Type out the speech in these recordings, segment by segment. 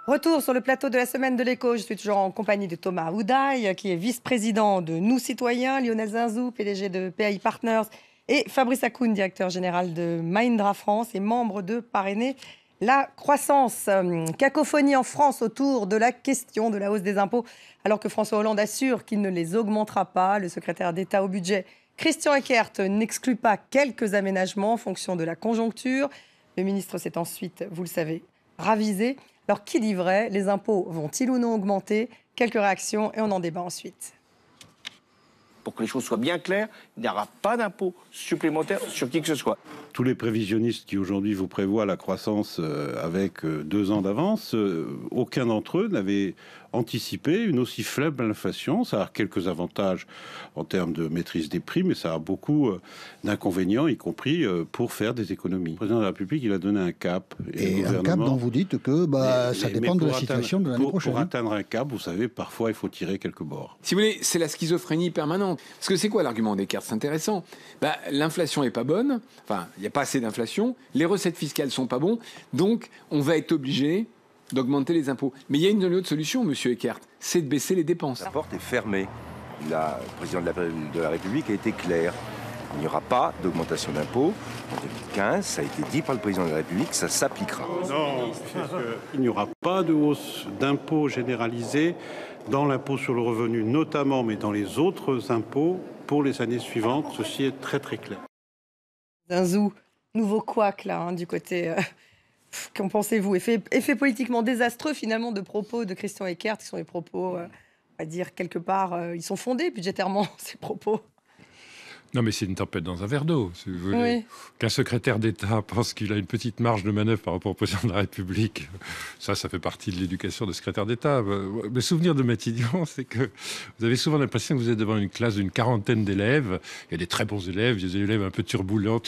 Retour sur le plateau de la semaine de l'écho. Je suis toujours en compagnie de Thomas Houdaille, qui est vice-président de Nous Citoyens, Lionel Zinzou, PDG de PAI Partners, et Fabrice Hakoun, directeur général de Mahindra France et membre de Parrainer la croissance. Cacophonie en France autour de la question de la hausse des impôts, alors que François Hollande assure qu'il ne les augmentera pas. Le secrétaire d'État au budget, Christian Eckert, n'exclut pas quelques aménagements en fonction de la conjoncture. Le ministre s'est ensuite, vous le savez, ravisé. Alors, qui dit vrai? Les impôts vont-ils ou non augmenter? Quelques réactions et on en débat ensuite. Pour que les choses soient bien claires, il n'y aura pas d'impôt supplémentaire sur qui que ce soit. Tous les prévisionnistes qui aujourd'hui vous prévoient la croissance avec 2 ans d'avance, aucun d'entre eux n'avait anticipé une aussi faible inflation. Ça a quelques avantages en termes de maîtrise des prix, mais ça a beaucoup d'inconvénients, y compris pour faire des économies. Le président de la République, il a donné un cap. Et un cap dont vous dites que ça dépend de la situation de l'année prochaine. Pour atteindre un cap, vous savez, parfois il faut tirer quelques bords. Si vous voulez, c'est la schizophrénie permanente. Parce que c'est quoi l'argument d'Eckert? C'est intéressant. L'inflation n'est pas bonne, enfin, il n'y a pas assez d'inflation, les recettes fiscales sont pas bonnes, donc on va être obligé d'augmenter les impôts. Mais il y a une autre solution, monsieur Eckert, c'est de baisser les dépenses. La porte est fermée. Le président de la République a été clair. Il n'y aura pas d'augmentation d'impôts. En 2015, ça a été dit par le président de la République, ça s'appliquera. Non, il n'y aura pas de hausse d'impôts généralisée dans l'impôt sur le revenu notamment, mais dans les autres impôts pour les années suivantes. Ceci est très très clair. Zinzou, nouveau couac là, du côté... Qu'en pensez-vous? Effet politiquement désastreux finalement de propos de Christian Eckert, qui sont les propos, on va dire quelque part, ils sont fondés budgétairement, ces propos. Non, mais c'est une tempête dans un verre d'eau, si vous voulez. Oui. Qu'un secrétaire d'État pense qu'il a une petite marge de manœuvre par rapport au président de la République, ça fait partie de l'éducation de secrétaire d'État. Le souvenir de Matignon, c'est que vous avez souvent l'impression que vous êtes devant une classe d'une 40aine d'élèves. Il y a des très bons élèves, il y a des élèves un peu turbulents,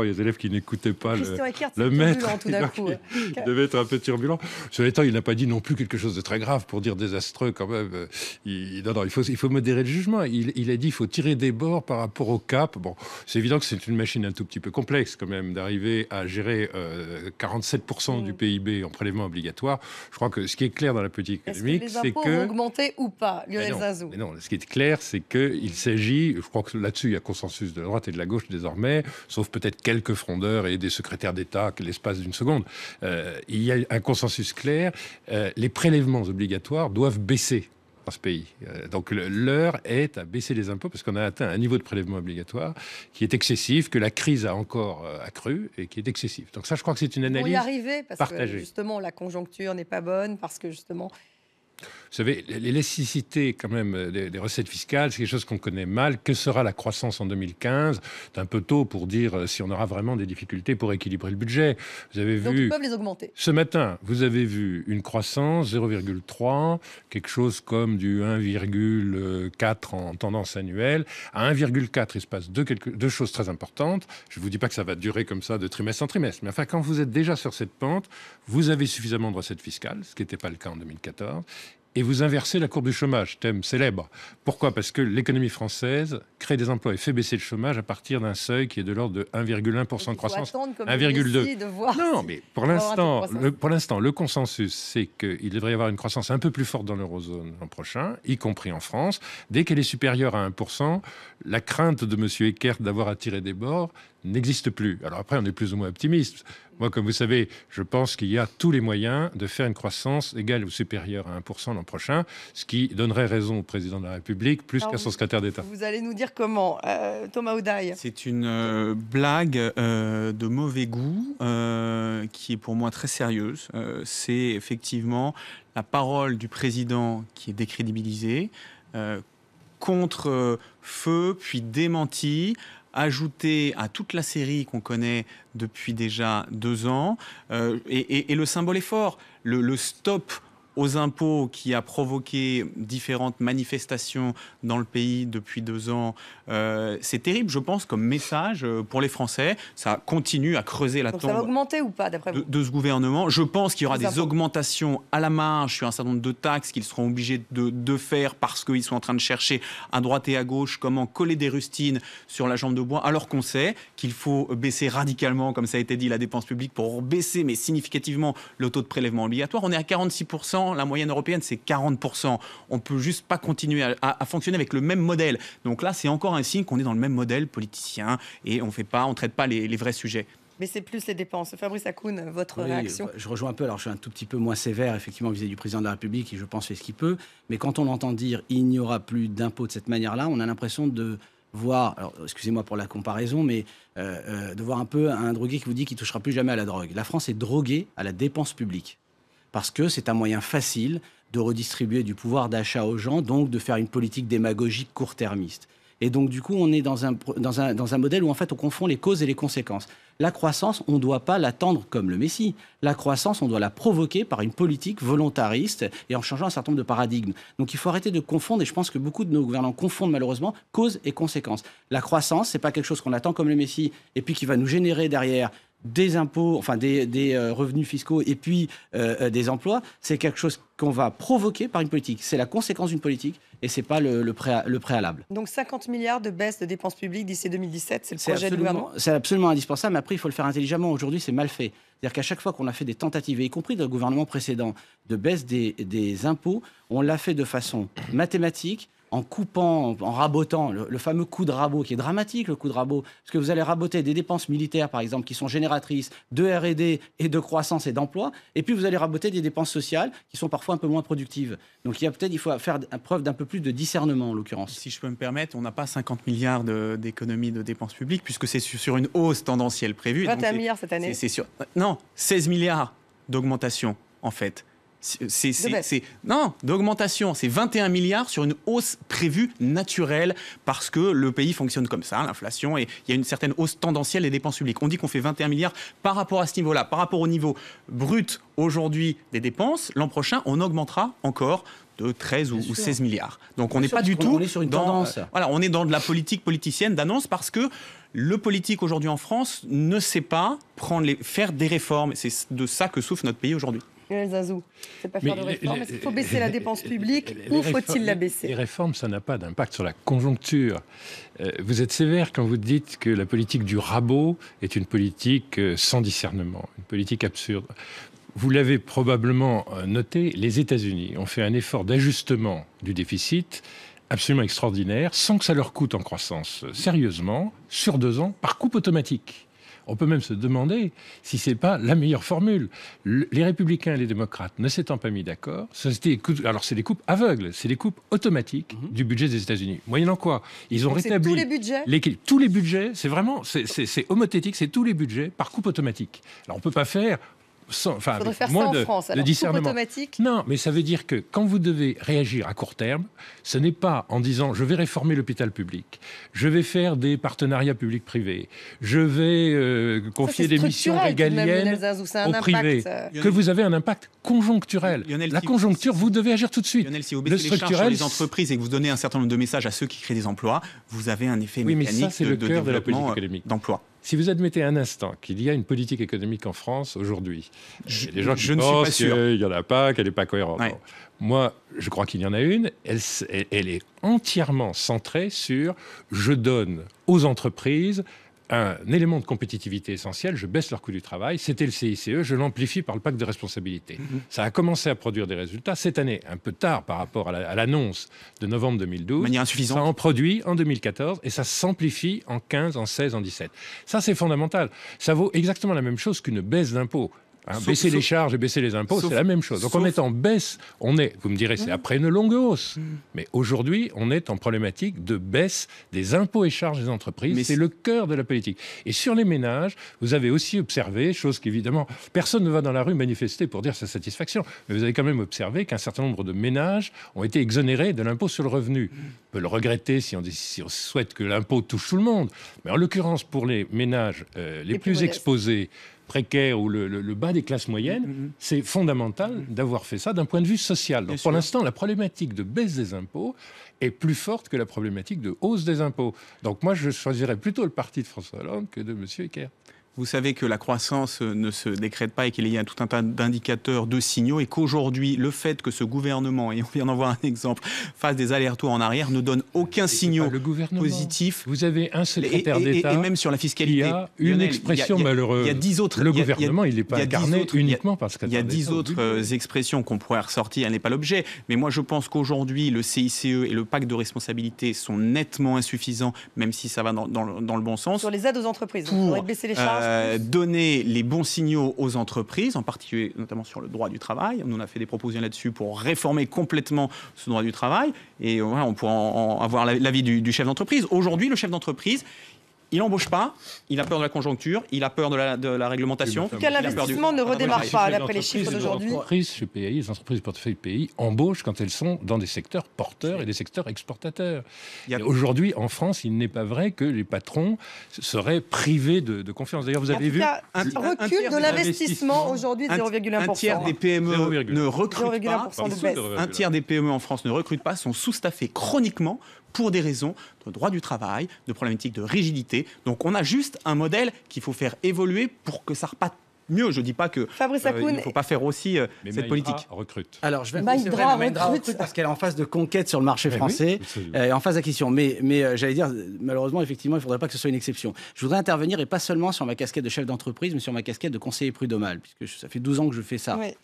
il y a des élèves qui n'écoutaient pas le maître. Tout d'un coup. Il devait être un peu turbulent. Sur les temps, il n'a pas dit non plus quelque chose de très grave pour dire désastreux quand même. Il faut modérer le jugement. Il a dit qu'il faut tirer des bords par rapport au cap. Bon, c'est évident que c'est une machine un tout petit peu complexe quand même d'arriver à gérer 47% du PIB en prélèvement obligatoire. Je crois que ce qui est clair dans la politique économique, c'est que... les impôts vont augmenter ou pas, Lionel Zinzou? Mais non, ce qui est clair, c'est qu'il s'agit, je crois que là-dessus, il y a consensus de la droite et de la gauche désormais, sauf peut-être quelques frondeurs et des secrétaires d'État, l'espace d'une seconde. Il y a un consensus clair. Les prélèvements obligatoires doivent baisser dans ce pays. Donc l'heure est à baisser les impôts parce qu'on a atteint un niveau de prélèvement obligatoire qui est excessif, que la crise a encore accru et qui est excessif. Donc ça, je crois que c'est une analyse partagée. On y arriver parce que justement la conjoncture n'est pas bonne, parce que justement... Vous savez, l'élasticité quand même des recettes fiscales, c'est quelque chose qu'on connaît mal. Que sera la croissance en 2015? C'est un peu tôt pour dire si on aura vraiment des difficultés pour équilibrer le budget. Vous avez Donc vu, ils peuvent les augmenter. Ce matin, vous avez vu une croissance 0,3, quelque chose comme du 1,4 en tendance annuelle. À 1,4, il se passe deux choses très importantes. Je ne vous dis pas que ça va durer comme ça de trimestre en trimestre. Mais enfin, quand vous êtes déjà sur cette pente, vous avez suffisamment de recettes fiscales, ce qui n'était pas le cas en 2014. Et vous inversez la courbe du chômage, thème célèbre. Pourquoi? Parce que l'économie française crée des emplois et fait baisser le chômage à partir d'un seuil qui est de l'ordre de 1,1% de croissance. 1,2. Non, mais pour l'instant, le consensus, c'est qu'il devrait y avoir une croissance un peu plus forte dans l'eurozone l'an prochain, y compris en France. Dès qu'elle est supérieure à 1%, la crainte de M. Eckert d'avoir à tirer des bords n'existe plus. Alors après, on est plus ou moins optimiste. Moi, comme vous savez, je pense qu'il y a tous les moyens de faire une croissance égale ou supérieure à 1% l'an prochain, ce qui donnerait raison au président de la République plus qu'à son secrétaire d'État. Vous allez nous dire comment, Thomas Houdaille? C'est une blague de mauvais goût qui est pour moi très sérieuse. C'est effectivement la parole du président qui est décrédibilisée, contre feu, puis démenti, ajouté à toute la série qu'on connaît depuis déjà 2 ans. Et le symbole est fort. Le stop aux impôts qui a provoqué différentes manifestations dans le pays depuis 2 ans, c'est terrible, je pense, comme message pour les Français. Ça continue à creuser la Donc tombe. ça va augmenter ou pas, d'après vous? De ce gouvernement. Je pense qu'il y aura Les des impôts. augmentations à la marge sur un certain nombre de taxes qu'ils seront obligés de faire parce qu'ils sont en train de chercher à droite et à gauche comment coller des rustines sur la jambe de bois, alors qu'on sait qu'il faut baisser radicalement, comme ça a été dit, la dépense publique pour baisser, mais significativement, le taux de prélèvement obligatoire. On est à 46%, la moyenne européenne, c'est 40%. On ne peut juste pas continuer à fonctionner avec le même modèle. Donc là, c'est encore un signe qu'on est dans le même modèle politicien et on ne traite pas les vrais sujets. Mais c'est plus les dépenses. Fabrice Hakoun, votre Oui, réaction? je rejoins un peu. Alors, je suis un tout petit peu moins sévère, effectivement, vis-à-vis du président de la République, qui, je pense, fait ce qu'il peut. Mais quand on entend dire il n'y aura plus d'impôts de cette manière-là, on a l'impression de voir, alors excusez-moi pour la comparaison, mais de voir un peu un drogué qui vous dit qu'il ne touchera plus jamais à la drogue. La France est droguée à la dépense publique. Parce que c'est un moyen facile de redistribuer du pouvoir d'achat aux gens, donc de faire une politique démagogique court-termiste. Et donc, du coup, on est dans un modèle où, en fait, on confond les causes et les conséquences. La croissance, on ne doit pas l'attendre comme le Messie. La croissance, on doit la provoquer par une politique volontariste et en changeant un certain nombre de paradigmes. Donc, il faut arrêter de confondre, et je pense que beaucoup de nos gouvernants confondent malheureusement causes et conséquences. La croissance, ce n'est pas quelque chose qu'on attend comme le Messie et puis qui va nous générer derrière des impôts, enfin des revenus fiscaux et puis des emplois. C'est quelque chose qu'on va provoquer par une politique. C'est la conséquence d'une politique et ce n'est pas le préalable. Donc 50 milliards de baisse de dépenses publiques d'ici 2017, c'est le projet du gouvernement? C'est absolument indispensable, mais après, il faut le faire intelligemment. Aujourd'hui, c'est mal fait. C'est-à-dire qu'à chaque fois qu'on a fait des tentatives, y compris dans le gouvernement précédent, de baisse des impôts, on l'a fait de façon mathématique, en coupant, en rabotant, le fameux coup de rabot, qui est dramatique, le coup de rabot, parce que vous allez raboter des dépenses militaires, par exemple, qui sont génératrices de R&D et de croissance et d'emploi, et puis vous allez raboter des dépenses sociales qui sont parfois un peu moins productives. Donc il faut faire preuve d'un peu plus de discernement, en l'occurrence. Si je peux me permettre, on n'a pas 50 milliards d'économies de dépenses publiques, puisque c'est sur une hausse tendancielle prévue. 21 milliards cette année. Non, 16 milliards d'augmentation, en fait. Non, d'augmentation. C'est 21 milliards sur une hausse prévue naturelle parce que le pays fonctionne comme ça, l'inflation, et il y a une certaine hausse tendancielle des dépenses publiques. On dit qu'on fait 21 milliards par rapport à ce niveau-là. Par rapport au niveau brut aujourd'hui des dépenses, l'an prochain, on augmentera encore de 13 ou 16 milliards. Donc on n'est pas du tout... On est sur une tendance. Voilà, on est dans de la politique politicienne d'annonce parce que le politique aujourd'hui en France ne sait pas faire des réformes. C'est de ça que souffre notre pays aujourd'hui. Zazou, c'est pas faire de réformes, est-ce qu'il faut baisser la dépense publique ou faut-il la baisser? Les réformes, ça n'a pas d'impact sur la conjoncture. Vous êtes sévère quand vous dites que la politique du rabot est une politique sans discernement, une politique absurde. Vous l'avez probablement noté, les États-Unis ont fait un effort d'ajustement du déficit absolument extraordinaire, sans que ça leur coûte en croissance, sérieusement, sur 2 ans, par coupe automatique. On peut même se demander si ce n'est pas la meilleure formule. Les républicains et les démocrates ne s'étant pas mis d'accord, alors c'est des coupes aveugles, c'est des coupes automatiques du budget des États-Unis. Moyennant quoi, ils ont donc rétabli tous les budgets. Tous les budgets, c'est vraiment, c'est homothétique, c'est tous les budgets par coupe automatique. Alors on ne peut pas faire... Il faudrait faire ça moins en France, alors, de discernement. automatique. Non, mais ça veut dire que quand vous devez réagir à court terme, ce n'est pas en disant je vais réformer l'hôpital public, je vais faire des partenariats publics-privés, je vais confier des missions régaliennes au privé, que vous avez un impact conjoncturel. La conjoncture, vous devez agir tout de suite. Lionel, si vous baissez les charges sur les entreprises et que vous donnez un certain nombre de messages à ceux qui créent des emplois, vous avez un effet mécanique de développement d'emploi. Si vous admettez un instant qu'il y a une politique économique en France aujourd'hui, il y a des gens qui ne suis pas sûr qu'il n'y en a pas, qu'elle n'est pas cohérente. Ouais. Moi, je crois qu'il y en a une. Elle est entièrement centrée sur je donne aux entreprises un élément de compétitivité essentiel, je baisse leur coût du travail, c'était le CICE, je l'amplifie par le pacte de responsabilité. Ça a commencé à produire des résultats cette année, un peu tard par rapport à l'annonce de novembre 2012. De manière insuffisante. Ça en produit en 2014 et ça s'amplifie en 15, en 16, en 17. Ça, c'est fondamental. Ça vaut exactement la même chose qu'une baisse d'impôts. Baisser les charges et baisser les impôts, c'est la même chose. Donc on est en baisse, vous me direz, c'est après une longue hausse. Mais aujourd'hui, on est en problématique de baisse des impôts et charges des entreprises. C'est le cœur de la politique. Et sur les ménages, vous avez aussi observé, chose qu'évidemment, personne ne va dans la rue manifester pour dire sa satisfaction, mais vous avez quand même observé qu'un certain nombre de ménages ont été exonérés de l'impôt sur le revenu. On peut le regretter si on souhaite que l'impôt touche tout le monde. Mais en l'occurrence, pour les ménages les plus exposés, précaires ou le bas des classes moyennes, c'est fondamental d'avoir fait ça d'un point de vue social. Donc, pour l'instant, la problématique de baisse des impôts est plus forte que la problématique de hausse des impôts. Donc moi, je choisirais plutôt le parti de François Hollande que de M. Eckert. Vous savez que la croissance ne se décrète pas et qu'il y a tout un tas d'indicateurs, de signaux, et qu'aujourd'hui, le fait que ce gouvernement, et on vient d'en voir un exemple, fasse des allers-retours en arrière, ne donne aucun signal positif. Vous avez un secrétaire d'État et même sur la fiscalité. Il y a une expression malheureuse. Il y a 10 autres. Le gouvernement, il n'est pas incarné uniquement parce qu'il y a 10 autres expressions qu'on pourrait ressortir, elle n'est pas l'objet. Mais moi, je pense qu'aujourd'hui, le CICE et le pacte de responsabilité sont nettement insuffisants, même si ça va dans le bon sens. Sur les aides aux entreprises, il faudrait baisser les charges. Donner les bons signaux aux entreprises, en particulier notamment sur le droit du travail. On a fait des propositions là-dessus pour réformer complètement ce droit du travail. Et voilà, on pourra avoir l'avis du chef d'entreprise. Aujourd'hui, le chef d'entreprise, il n'embauche pas, il a peur de la conjoncture, il a peur de la réglementation. En tout cas, l'investissement ne redémarre pas, d'après les chiffres d'aujourd'hui. Les entreprises chez PAI, les entreprises de portefeuille PAI embauchent quand elles sont dans des secteurs porteurs et des secteurs exportateurs. Aujourd'hui, en France, il n'est pas vrai que les patrons seraient privés de confiance. D'ailleurs, vous avez vu un recul de l'investissement aujourd'hui de 0,1%. Un tiers des PME ne recrutent pas. Un tiers des PME en France ne recrutent pas, sont sous-staffés chroniquement pour des raisons de droit du travail, de problématiques de rigidité. Donc on a juste un modèle qu'il faut faire évoluer pour que ça reparte mieux. Je ne dis pas qu'il ne faut pas faire aussi cette politique. Recrute. Alors, je vais Mahindra recrute parce qu'elle est en phase de conquête sur le marché français, en phase d'acquisition. Mais j'allais dire, malheureusement, effectivement, il ne faudrait pas que ce soit une exception. Je voudrais intervenir, et pas seulement sur ma casquette de chef d'entreprise, mais sur ma casquette de conseiller prud'homal, puisque ça fait 12 ans que je fais ça. Oui.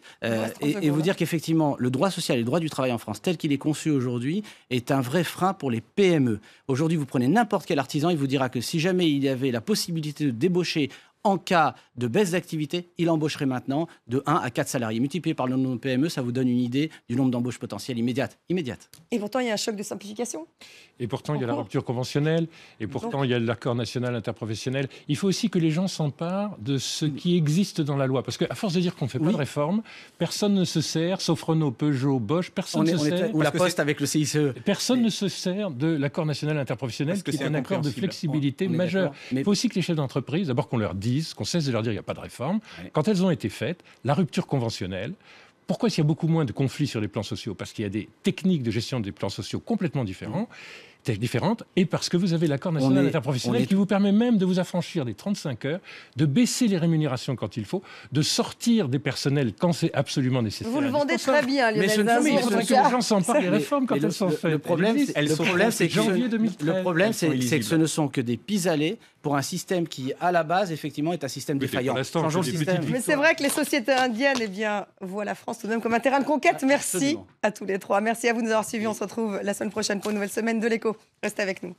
Et vous dire qu'effectivement, le droit social et le droit du travail en France, tel qu'il est conçu aujourd'hui, est un vrai frein pour les PME. Aujourd'hui, vous prenez n'importe quel artisan, il vous dira que si jamais il y avait la possibilité de débaucher en cas de baisse d'activité, il embaucherait maintenant de 1 à 4 salariés. Multiplié par le nombre de PME, ça vous donne une idée du nombre d'embauches potentielles immédiates. Et pourtant, il y a un choc de simplification. Et pourtant, il y a la rupture conventionnelle. Et pourtant, il y a l'accord national interprofessionnel. Il faut aussi que les gens s'emparent de ce qui existe dans la loi. Parce qu'à force de dire qu'on ne fait pas de réforme, personne ne se sert, sauf Renault, Peugeot, Bosch, personne ne se sert. Ou la Poste avec le CICE. Personne ne se sert de l'accord national interprofessionnel, qui est un accord de flexibilité majeure. Il faut aussi que les chefs d'entreprise, d'abord qu'on leur dise, qu'on cesse de leur dire qu'il n'y a pas de réforme. Quand elles ont été faites, la rupture conventionnelle. Pourquoi il y a beaucoup moins de conflits sur les plans sociaux? Parce qu'il y a des techniques de gestion des plans sociaux complètement différentes, et parce que vous avez l'accord national interprofessionnel qui vous permet même de vous affranchir des 35 heures, de baisser les rémunérations quand il faut, de sortir des personnels quand c'est absolument nécessaire. Vous le vendez très bien, Lionel Zinsou. Mais il faudrait que les gens s'emparent des réformes quand elles sont faites. Le problème, c'est que ce ne sont que des pis-aller pour un système qui, à la base, effectivement, est un système défaillant. Mais c'est vrai que les sociétés indiennes voient la France tout de même comme un terrain de conquête. Merci à tous les trois. Merci à vous de nous avoir suivis. On se retrouve la semaine prochaine pour une nouvelle semaine de l'Écho. Restez avec nous.